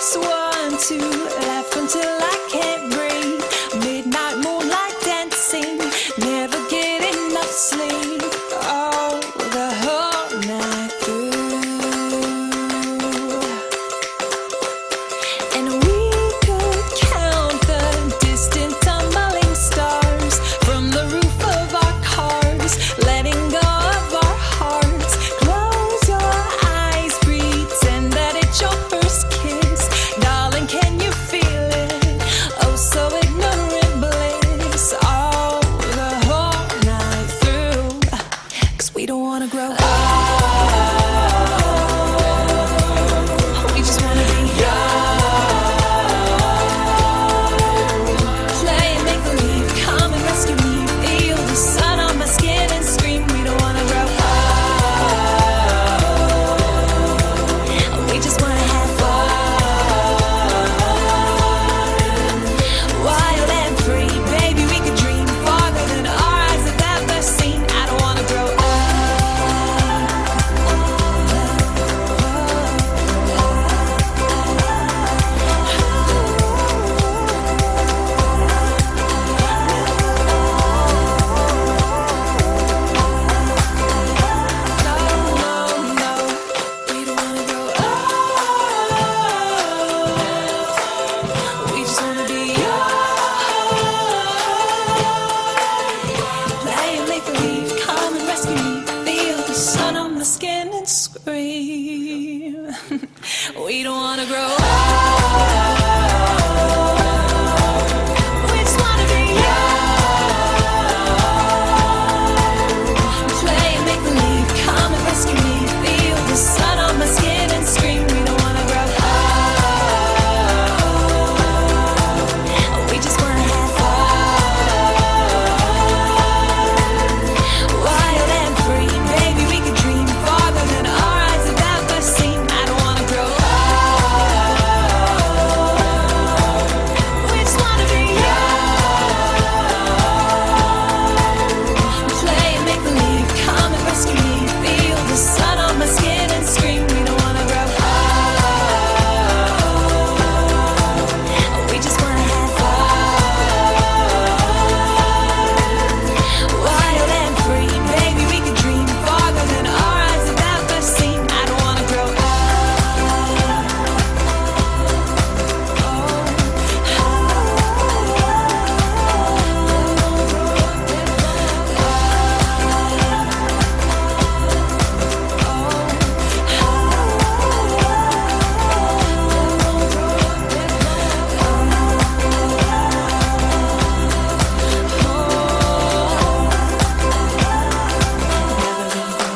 just want to laugh until I can't breathe. Midnight moonlight dancing, never get enough sleep. Oh, the whole night through. And we could count the distant tumbling stars from the roof of our cars, letting go of our hearts. Close your eyes, pretend that it's your first kiss. Darling, can you feel it? Oh, so ignorant bliss. Oh, the whole night through. 'Cause we don't wanna grow up. We just wanna be play and make believe. Come and rescue me. Feel the sun on my skin and scream. We don't wanna grow up. We just wanna have fun. Wild and free, baby, we could dream farther than our eyes have ever seen. I don't wanna grow up. No, we don't wanna grow up. We just wanna be play and make believe. Come and rescue me. Feel the sun on my skin and scream. We don't wanna grow up. We just wanna be play and make believe. Come and rescue me. Feel the sun on my skin and scream. We don't wanna grow up. We just wanna have fun. Wild and free, baby, we could dream farther than our eyes have ever seen. I don't wanna grow up. We just wanna be play and make believe. Come and rescue me. Feel the sun on my skin and scream. We don't wanna grow up. We just wanna have fun. Wild and free, baby, we could dream farther than our eyes have ever seen. I don't wanna grow up.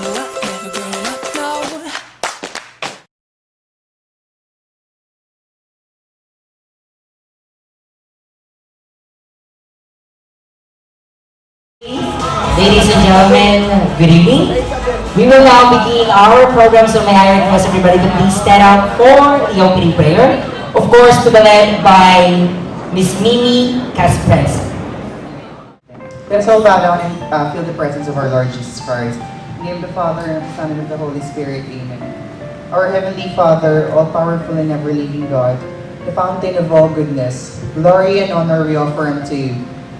Never grow up, no. Ladies and gentlemen, good evening. We will now begin our program, so may I request everybody to please stand up for the opening prayer. Of course, to be led by Miss Mimi Caspres. Let's all bow down and feel the presence of our Lord Jesus Christ. In the name of the Father, and of the Son, and of the Holy Spirit. Amen. Our Heavenly Father, all-powerful and ever-living God, the fountain of all goodness, glory and honor we offer unto you.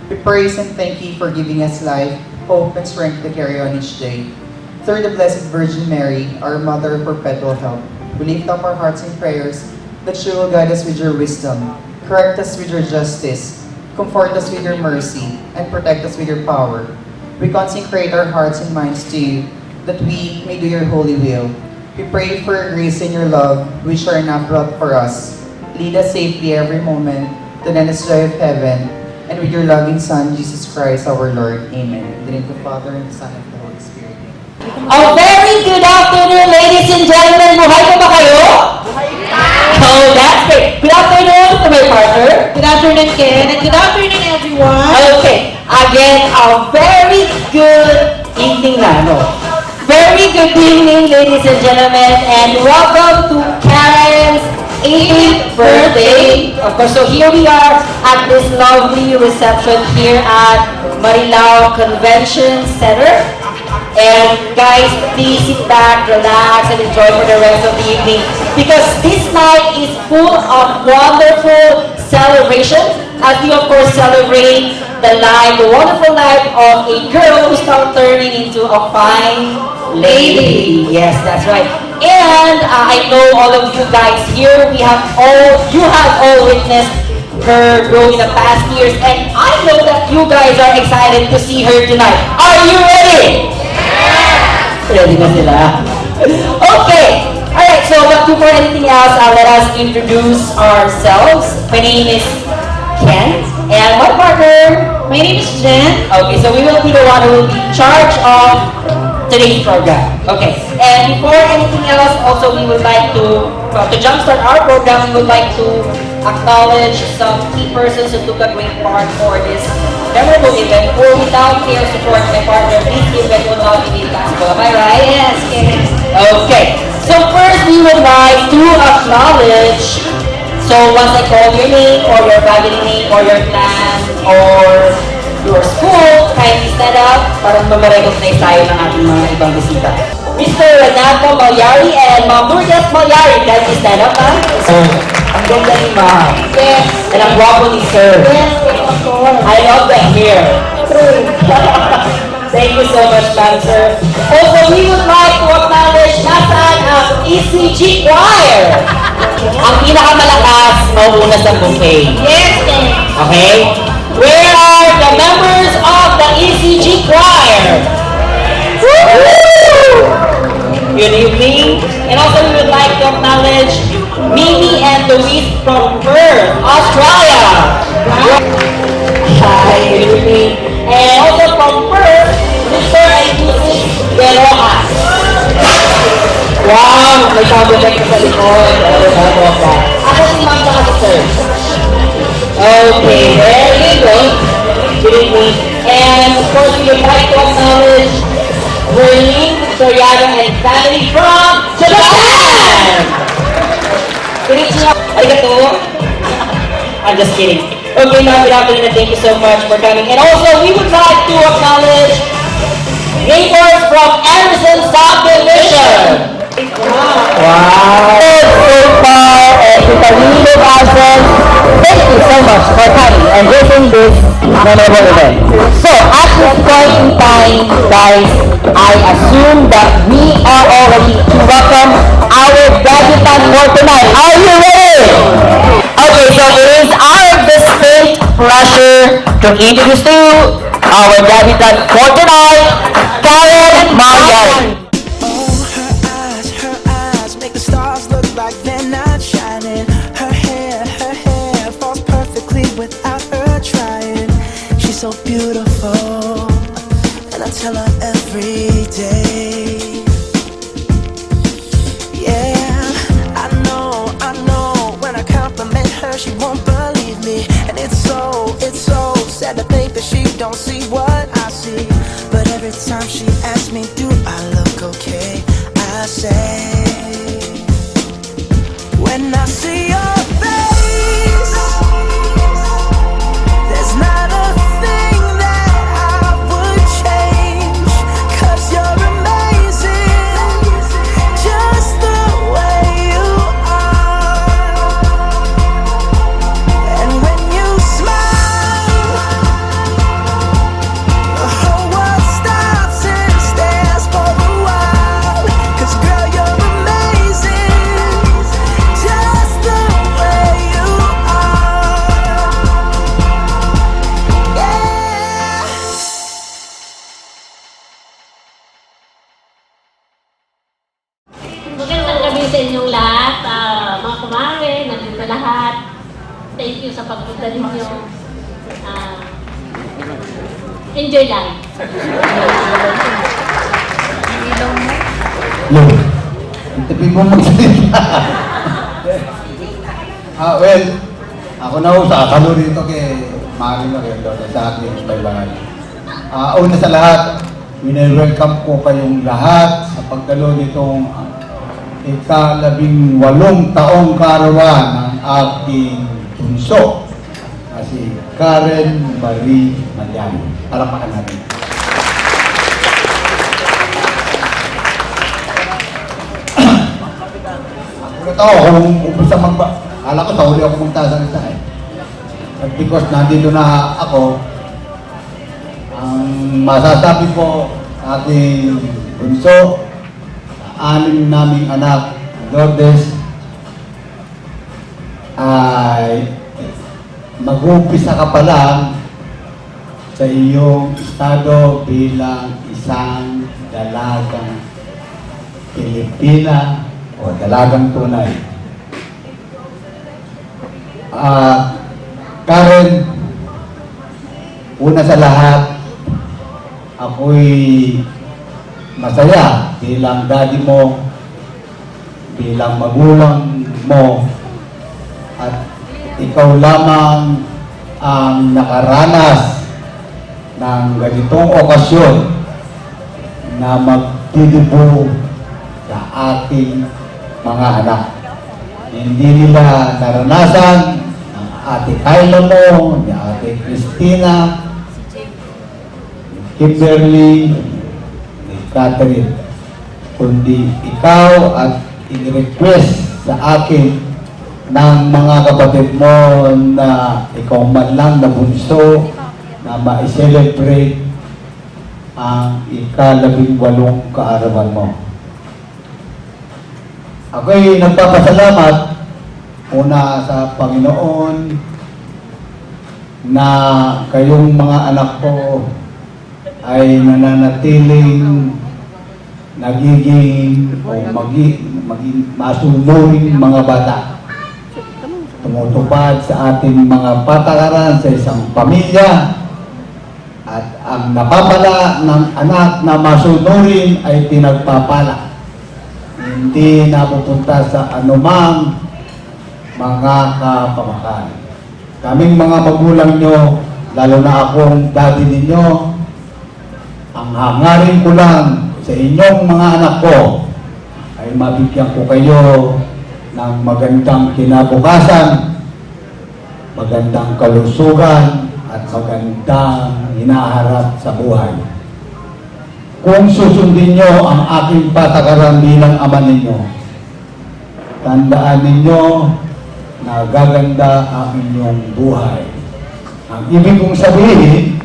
We praise and thank you for giving us life, hope, and strength to carry on each day. Through the Blessed Virgin Mary, our Mother of perpetual help, we lift up our hearts in prayers that you will guide us with your wisdom, correct us with your justice, comfort us with your mercy, and protect us with your power. We consecrate our hearts and minds to you, that we may do your holy will. We pray for your grace and your love, which are not brought for us. Lead us safely every moment to the endless joy of heaven, and with your loving Son, Jesus Christ, our Lord. Amen. In the name of the Father, and the Son, and the Holy Spirit. A very good afternoon, ladies and gentlemen. Buhay pa ba kayo? Oh, that's great. Good afternoon to my partner. Good afternoon, Ken, and good afternoon, everyone. Okay, again, a very good evening na, no? Very good evening, ladies and gentlemen, and welcome to Karen's 18th birthday. Of course, so here we are at this lovely reception here at Marilao Convention Center. And guys, please sit back, relax, and enjoy for the rest of the evening. Because this night is full of wonderful celebration. As we of course celebrate the wonderful life of a girl who's now turning into a fine lady. Yes, that's right. And I know all of you guys here, you have all witnessed her grow in the past years, and I know that you guys are excited to see her tonight. Are you ready? Yeah! Ready na sila. Okay. Alright, so before anything else, let us introduce ourselves. My name is Ken, and my partner. My name is Jen. Okay, so we will be the one who will be in charge of today's program. Okay, and before anything else, also we would like to jumpstart our program, we would like to acknowledge some key persons who took a great part for this memorable event. For without their support, my partner, this event would not be possible. Am I right? Yes, Ken. Okay, so first we would like to acknowledge, so once I call your name or your family name or your clan or your school, kindly stand up para mag-recognize tayo ng ating mga ibang bisita. Mr. Renato Malyari and Ma'am Lourdes Malyari, kindly stand up, ha? Ang ganda ni Ma'am. Yes. And ang gwapo ni Sir. Yes, of course. I love the hair. True. Thank you so much, ma'am, sir. Also, we would like to acknowledge nasaan ang ECG Choir. Ang pinakamalakas, mauuna sa bouquet. Yes, Ken. Okay? Where are the members of the ECG Choir? Woo! Good evening. And also, we would like to acknowledge Mimi and Louise from Perth, Australia. Hi, good evening. And also from Perth, Mr. and Mrs. Verojas. Wow! May sound effect sa likod. Ako si Ma'am sa Sir. Okay, there you go. Good evening. And of course, we would like to acknowledge Berlin, Soriano, and family from Japan! Konnichiwa. Arigato. I'm just kidding. Okay, ma'am, good afternoon and thank you so much for coming. And also, we would like to acknowledge neighbors from Anderson Subdivision. Wow! So far, and with a really absence, thank you so much for coming and visiting this memorable event. So, at this point in time, guys, I assume that we are all ready to welcome our debutant for tonight. Are you ready? Okay, so it is our distinct pleasure to introduce to you our debutant for tonight, Karen Mayan. Her eyes make the stars look like they're not shining. Her hair falls perfectly without her trying. She's so beautiful, and I tell her every day. Yeah, I know, when I compliment her, she won't believe me. And it's so sad to think that she don't see what I see. But every time she asks me, do I look okay? I say, when I see your face, there's not a thing that I would change. 'Cause you're amazing, just the way you are. And when you smile, the whole world stops and stares for a while. 'Cause girl, you're amazing, just the way you are. Yeah. Magandang gabi sa inyong lahat, mga kumare, nandito lahat. Thank you sa pagpunta ninyo. Enjoy lang. Tapi mo magsalita. Well, ako na ho sa kalo rito kay Mari Mariendo sa ating Baybaran. Una sa lahat, welcome ko kayong lahat sa pagdalo nitong ika-18 taong karawan ng aking bunso na si Karen Marie Malyari. Parapakan natin. Nagulat ako kung umpisa akala ko sa huli ako magsasalita eh. But because nandito na ako, ang masasabi ko sa ating bunso, anim naming anak, Lourdes, ay mag-uumpisa ka pa lang sa iyong estado bilang isang dalagang Pilipina o dalagang tunay. Karen, una sa lahat, ako'y masaya bilang daddy mo, bilang magulang mo, at ikaw lamang ang nakaranas ng ganitong okasyon na magdidibo sa ating mga anak. Hindi nila naranasan ng ate Kyla mo, ni ate Christina, ni Kimberly, ni Catherine, kundi ikaw at in-request sa akin ng mga kapatid mo na ikaw man lang na bunso na ma-celebrate ang ika-18 kaarawan mo. Ako'y nagpapasalamat una sa Panginoon na kayong mga anak ko ay nananatiling nagiging o maging masunuring mga bata. Tumutupad sa ating mga patakaran sa isang pamilya at ang napapala ng anak na masunurin ay pinagpapala. Hindi napupunta sa anumang mga kapamakan. Kaming mga magulang nyo, lalo na akong daddy ninyo, ang hangarin ko lang sa inyong mga anak ko ay mabigyan ko kayo ng magandang kinabukasan, magandang kalusugan, at magandang hinaharap sa buhay. Kung susundin nyo ang aking patakaran bilang ama ninyo, tandaan ninyo na gaganda ang inyong buhay. Ang ibig kong sabihin,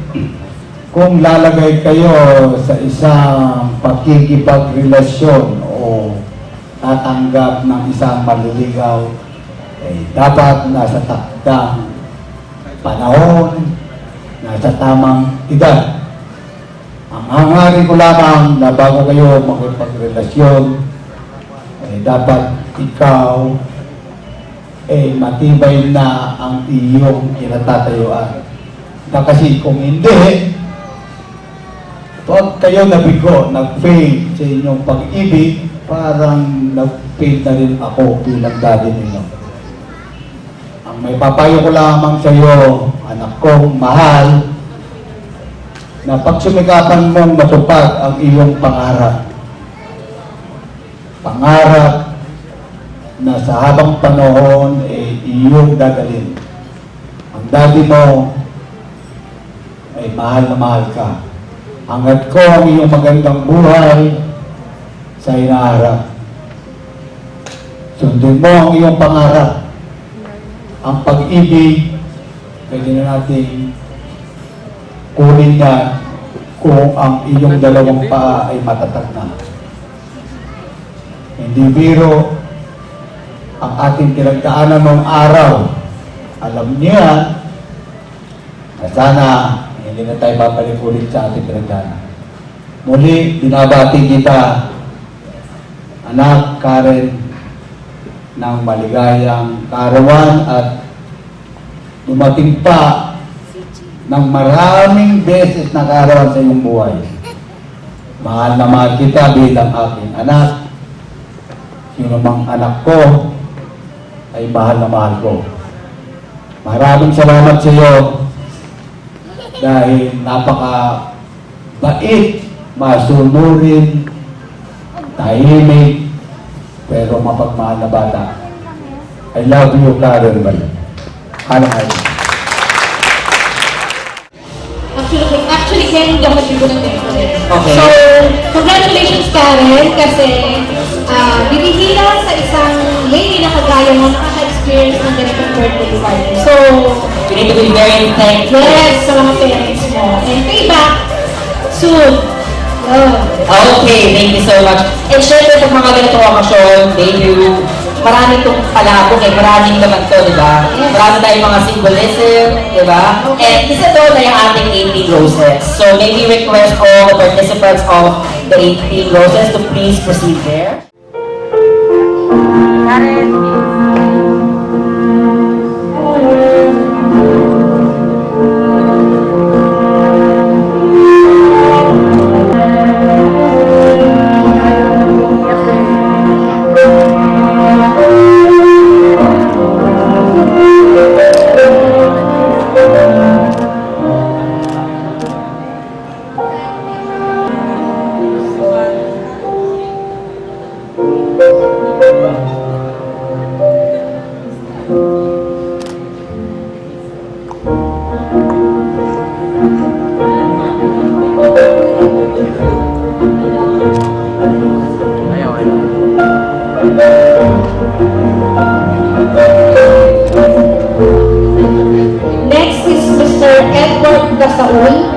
kung lalagay kayo sa isang pakikipagrelasyon o tatanggap ng isang maliligaw, eh, dapat nasa takdang panahon, nasa tamang edad. Ang hangarin ko lamang na bago kayo makipagrelasyon, eh, dapat ikaw matibay na ang iyong kinatatayuan. Na kasi kung hindi, pag kayo nabigo, nag-fail sa inyong pag-ibig, parang nag-fail na rin ako bilang daddy ninyo. Ang may papayo ko lamang sa iyo, anak kong mahal, na pagsumikapan mong matupad ang iyong pangarap. Pangarap na sa habang panahon iyong dadalhin. Ang daddy mo ay mahal na mahal ka. Hanggat ko ang iyong magandang buhay sa hinaharap. Sundin mo ang iyong pangarap. Ang pag-ibig, pwede na natin kunin yan kung ang iyong dalawang paa ay matatag na. Hindi biro ang ating pinagdaanan ng araw. Alam niya na sana hindi na tayo babalik ulit sa ating pinagdaanan. Muli, binabati kita, anak Karen, ng maligayang kaarawan at dumating pa ng maraming beses na kaarawan sa iyong buhay. Mahal na mahal kita bilang aking anak. Sino mang anak ko ay mahal na mahal ko. Maraming salamat sa iyo dahil napaka-bait, masunurin, tahimik, pero mapagmahal na bata. I love you, Karen. Halang-halang. Actually, Karen, hindi ako nagbigo ng tempo. Okay. So, congratulations, Karen, kasi bibihira sa isang lady na kagaya mo nakaka-experience ng ganitong birthday party. So, You need to be very thankful. yes, sa mga parents mo. And payback, soon. Okay, thank you so much. And syempre, sa mga ganitong okasyon, debut, marami itong palabok eh, maraming naman to, di ba? Marami tayong mga symbolism, di ba? And isa doon na yung ating 18 roses. So maybe request all the participants of the 18 roses to please proceed there. Next is Mr. Edward Gasaul.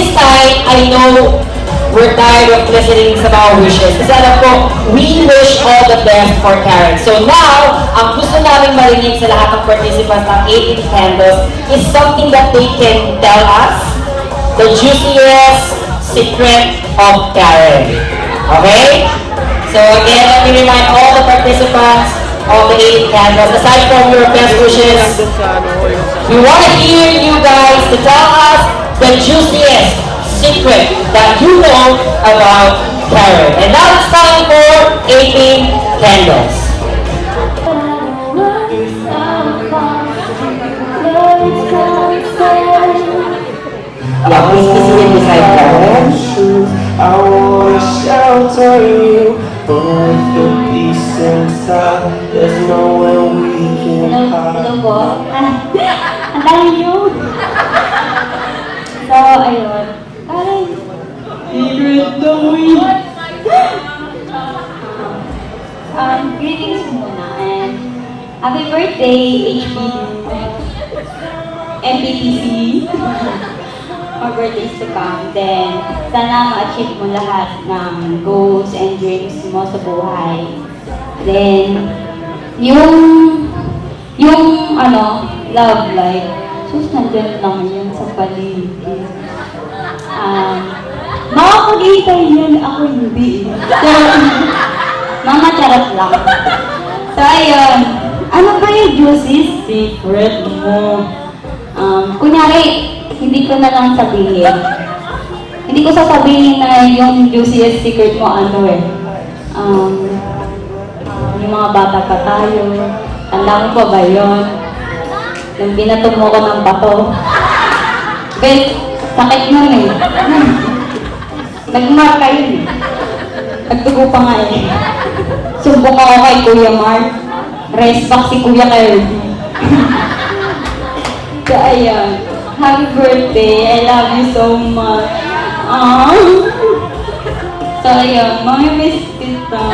this time, I know we're tired of listening sa mga wishes. Kasi alam ko, we wish all the best for Karen. So now, ang gusto namin marinig sa lahat ng participants ng 18 Candles is something that they can tell us, the juiciest secret of Karen. Okay? So again, let me remind all the participants of the 18 Candles, aside from your best wishes, we want to hear you guys to tell us the juiciest secret that you know about Karen. And now it's time for 18 Candles. Yeah, please be seated beside Karen. I wanna shelter you, but with the peace inside, there's nowhere we can hide. Hello po. Ang dami niyo. So, ayun. Parang, greetings muna and happy birthday, MPTC. More birthdays to come. Then, sana ma-achieve mo lahat ng goals and dreams mo sa buhay. Then, yung love life, sus, nandyan lang yun sa paligid. Makakagitay yan, ako hindi. Mga charot lang. So, ayun. Ano ba yung juicy secret mo? Kunyari, hindi ko na lang sabihin. Hindi ko sasabihin na yung juiciest secret mo yung mga bata pa tayo. Tanda mo pa ba yun? Nung binato mo ko ng bato. Bet, sakit nun eh. Nagmarka yun eh. Nagdugo pa nga eh. Sumbong ako kay Kuya Mark. Rest back si Kuya Kirby. So, ayan. Happy birthday. I love you so much. So, ayan. Mamimiss kita.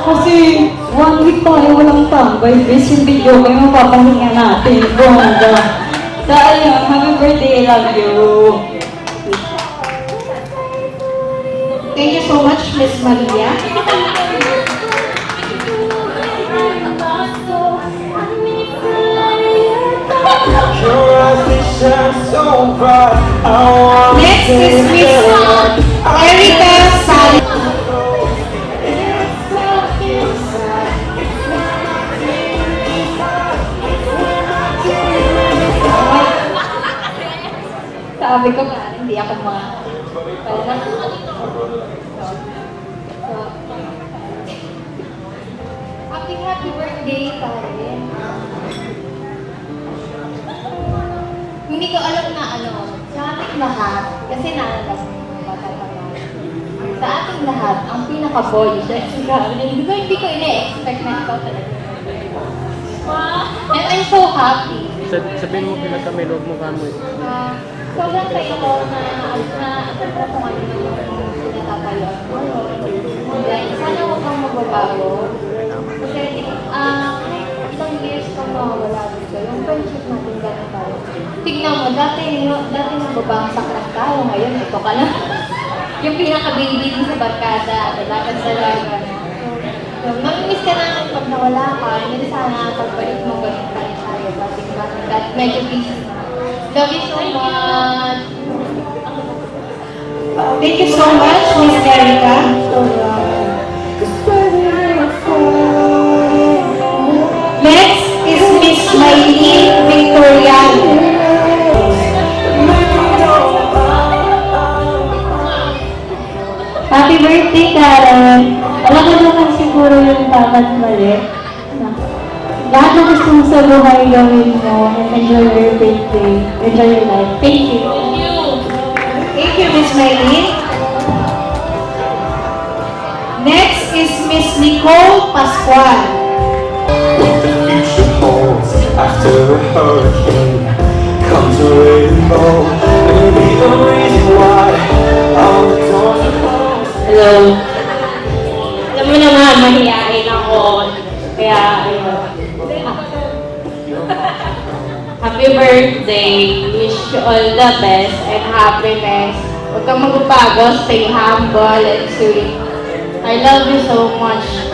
Kasi, 1 week tayo walang tambay. Best yung video kayo mapapahinga natin. Bongga. So, ayan. Happy birthday. I love you. Thank you so much, Miss Maria. Your eyes, they shine so bright. I wanna Next is Miss Erica Sally. Sabi ko nga, hindi ako happy birthday, Karen. Hindi ko alam na sa ating lahat, kasi naalala ko yung bata-bata. Sa ating lahat, ang pinaka-boy, si Karen. Hindi ko ina-expect na ikaw talaga. And I'm so happy. Sabihin mo pinagkamay, huwag mo kamo eh. Sobrang tayo ko na atatra kung ano yung pinatapalot mo. Then, sana huwag kang magbabago. Kasi ilang years kang mawawala dito. Yung friendship natin gano'n tayo. Tignan mo, dati nagbabangsak lang tayo. Ngayon, ito ka na. Yung pinaka-baby din sa barkada. Dapat sa laga. So, mamimiss ka namin pag nawala ka. Hindi sana pagbalik mo gano'n tayo tayo. At medyo busy na. Love you so much. Thank you so much, Miss Erica. Next is Miss Maylene Victoriano. Happy birthday, Karen! Alam ko naman siguro yung dapat mali. Lahat na gusto mo sa buhay gawin mo and enjoy your birthday. Enjoy your life. Thank you. Thank you, Miss Maylene. Next is Miss Nicole Pascual. what the future holds after a hurricane comes a rainbow. Maybe the reason why all the doors are closed. Hello. Alam mo naman, mahihain ako. Kaya, ayun. Happy birthday. Wish you all the best and happiness Huwag kang magbabago, stay humble and sweet. I love you so much.